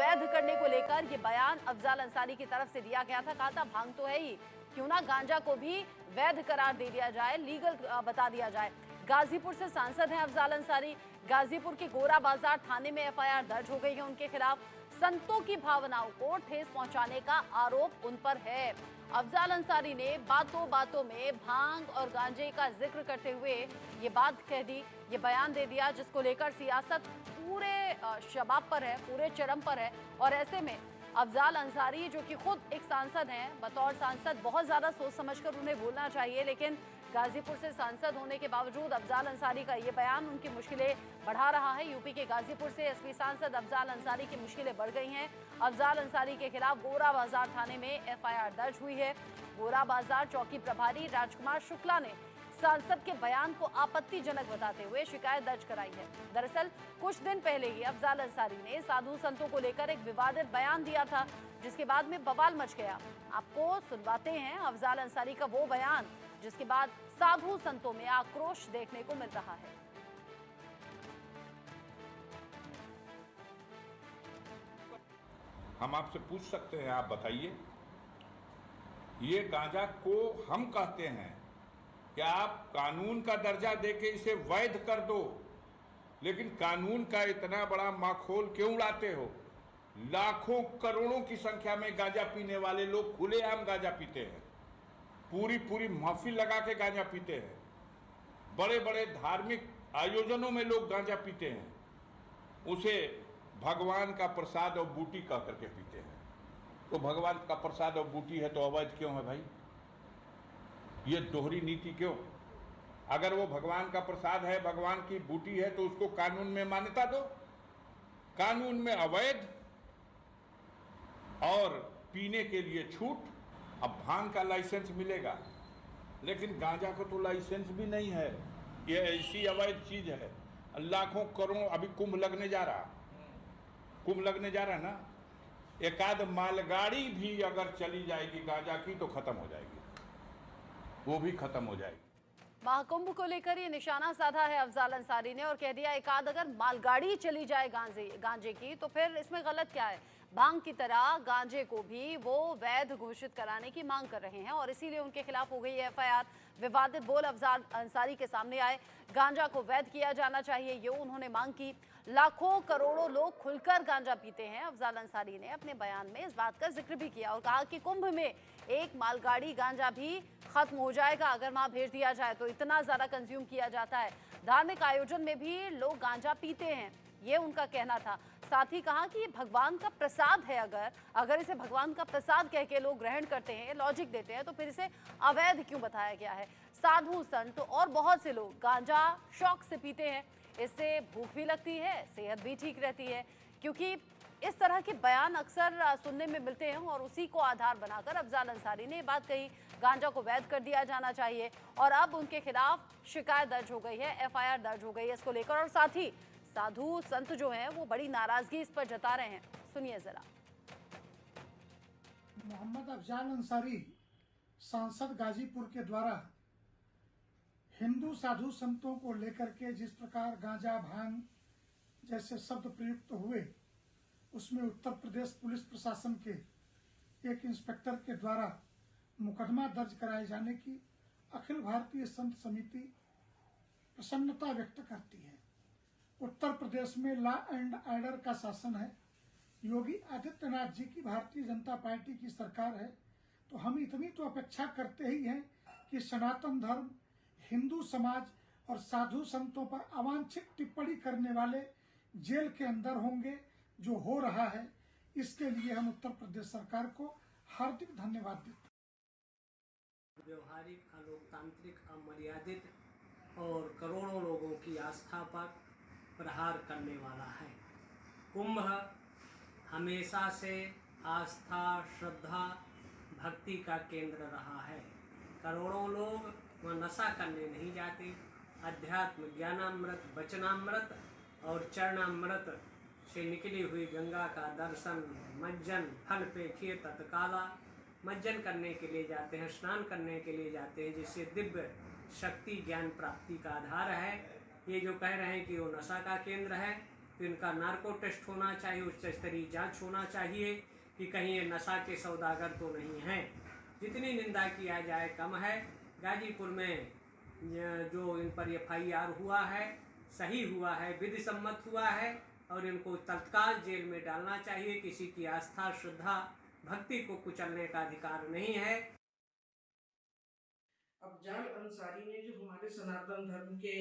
वैध करने को लेकर ये बयान अफजाल अंसारी की तरफ से दिया गया था। कहा था भांग तो है ही, क्यों ना गांजा को भी वैध करार दे दिया जाए, लीगल बता दिया जाए। गाजीपुर से सांसद हैं अफजाल अंसारी। गाजीपुर के गोरा बाजार थाने में एफआईआर दर्ज हो गई है उनके खिलाफ। संतों की भावनाओं को ठेस पहुंचाने का आरोप उन पर है। अफजाल अंसारी ने बातों बातों में भांग और गांजे का जिक्र करते हुए ये बात कह दी, ये बयान दे दिया, जिसको लेकर सियासत पूरे शबाब पर है, पूरे चरम पर है। और ऐसे में अफजाल अंसारी जो कि खुद एक सांसद हैं, बतौर सांसद बहुत ज्यादा सोच समझकर उन्हें बोलना चाहिए, लेकिन गाजीपुर से सांसद होने के बावजूद अफजाल अंसारी का ये बयान उनकी मुश्किलें बढ़ा रहा है। यूपी के गाजीपुर से एसपी सांसद अफजाल अंसारी की मुश्किलें बढ़ गई हैं। अफजाल अंसारी के खिलाफ गोरा बाजार थाने में एफआईआर दर्ज हुई है। गोरा बाजार चौकी प्रभारी राजकुमार शुक्ला ने सांसद के बयान को आपत्तिजनक बताते हुए शिकायत दर्ज कराई है। दरअसल कुछ दिन पहले ही अफजाल अंसारी ने साधु संतों को लेकर एक विवादित बयान दिया था, जिसके बाद में बवाल मच गया। आपको सुनवाते हैं अफजाल अंसारी का वो बयान, जिसके बाद साधु संतों में आक्रोश देखने को मिल रहा है। हम आपसे पूछ सकते हैं, आप बताइए, ये गांजा को हम कहते हैं कि आप कानून का दर्जा देके इसे वैध कर दो, लेकिन कानून का इतना बड़ा माखौल क्यों उड़ाते हो? लाखों करोड़ों की संख्या में गांजा पीने वाले लोग खुलेआम गांजा पीते हैं, पूरी महफिल लगा के गांजा पीते हैं, बड़े बड़े धार्मिक आयोजनों में लोग गांजा पीते हैं, उसे भगवान का प्रसाद और बूटी कह करके पीते हैं। तो भगवान का प्रसाद और बूटी है तो अवैध क्यों है भाई? ये दोहरी नीति क्यों? अगर वो भगवान का प्रसाद है, भगवान की बूटी है, तो उसको कानून में मान्यता दो। कानून में अवैध और पीने के लिए छूट। अब भांग का लाइसेंस मिलेगा, लेकिन गांजा को तो लाइसेंस भी नहीं है। ये ऐसी अवैध चीज है। लाखों करोड़, अभी कुंभ लगने जा रहा, कुंभ लगने जा रहा है ना, एकाध मालगाड़ी भी अगर चली जाएगी गांजा की तो खत्म हो जाएगी, वो भी खत्म हो जाएगी। महाकुंभ को लेकर ये निशाना साधा है अफजाल अंसारी ने और कह दिया एकाध अगर मालगाड़ी चली जाए गांजे की तो फिर इसमें गलत क्या है। भांग की तरह गांजे को भी वो वैध घोषित कराने की मांग कर रहे हैं और इसीलिए उनके खिलाफ हो गई है एफआईआर। विवादित बोल अफजाल अंसारी के सामने आए। गांजा को वैध किया जाना चाहिए, ये उन्होंने मांग की। लाखों करोड़ों लोग खुलकर गांजा पीते हैं। अफजाल अंसारी ने अपने बयान में इस बात का जिक्र भी किया और कहा कि कुंभ में एक मालगाड़ी गांजा भी खत्म हो जाएगा अगर वहां भेज दिया जाए, तो इतना ज्यादा कंज्यूम किया जाता है। धार्मिक आयोजन में भी लोग गांजा पीते हैं, ये उनका कहना था। साथ ही कहा कि ये भगवान का प्रसाद है, अगर इसे भगवान का प्रसाद कह के लोग ग्रहण करते हैं, लॉजिक देते हैं, तो फिर इसे अवैध क्यों बताया गया है। साधु संत और बहुत से लोग गांजा शौक से पीते हैं, इससे भूख भी लगती है, सेहत भी ठीक रहती है। क्योंकि इस तरह के बयान अक्सर सुनने में मिलते हैं और उसी को आधार बनाकर अफजाल अंसारी ने बात कही, गांजा को वैध कर दिया जाना चाहिए। और अब उनके खिलाफ शिकायत दर्ज हो गई है, एफआईआर दर्ज हो गई है इसको लेकर। और साथ ही साधु संत जो हैं वो बड़ी नाराजगी इस पर जता रहे हैं, सुनिए जरा। मोहम्मद अफजाल अंसारी सांसद गाजीपुर के द्वारा हिंदू साधु संतों को लेकर के जिस प्रकार गांजा भांग जैसे शब्द प्रयुक्त हुए, उसमें उत्तर प्रदेश पुलिस प्रशासन के एक इंस्पेक्टर के द्वारा मुकदमा दर्ज कराए जाने की अखिल भारतीय संत समिति प्रसन्नता व्यक्त करती है। उत्तर प्रदेश में लॉ एंड ऑर्डर का शासन है, योगी आदित्यनाथ जी की भारतीय जनता पार्टी की सरकार है, तो हम इतनी तो अपेक्षा करते ही हैं कि सनातन धर्म, हिंदू समाज और साधु संतों पर अवांछित टिप्पणी करने वाले जेल के अंदर होंगे। जो हो रहा है, इसके लिए हम उत्तर प्रदेश सरकार को हार्दिक धन्यवाद देते हैं। व्यवहारिक, अलोकतांत्रिक, अमर्यादित और करोड़ों लोगों की आस्था पर प्रहार करने वाला है। कुंभ हमेशा से आस्था, श्रद्धा, भक्ति का केंद्र रहा है। करोड़ों लोग वह नशा करने नहीं जाते। अध्यात्म, ज्ञानामृत, वचनामृत और चरणामृत से निकली हुई गंगा का दर्शन, मज्जन, फल पेखिए तत्काला मज्जन करने के लिए जाते हैं, स्नान करने के लिए जाते हैं, जिससे दिव्य शक्ति ज्ञान प्राप्ति का आधार है। ये जो कह रहे हैं कि वो नशा का केंद्र है, तो इनका नार्को टेस्ट होना चाहिए, उच्च स्तरीय जांच होना चाहिए कि कहीं ये नशा के सौदागर तो नहीं हैं। जितनी निंदा किया जाए कम है। गाजीपुर में जो इन पर FIR हुआ है सही हुआ है, विधि सम्मत हुआ है और इनको तत्काल जेल में डालना चाहिए। किसी की आस्था, श्रद्धा, भक्ति को कुचलने का अधिकार नहीं है। अफजाल अंसारी ने जो हमारे सनातन धर्म के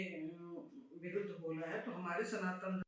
विरुद्ध बोला है, तो हमारे सनातन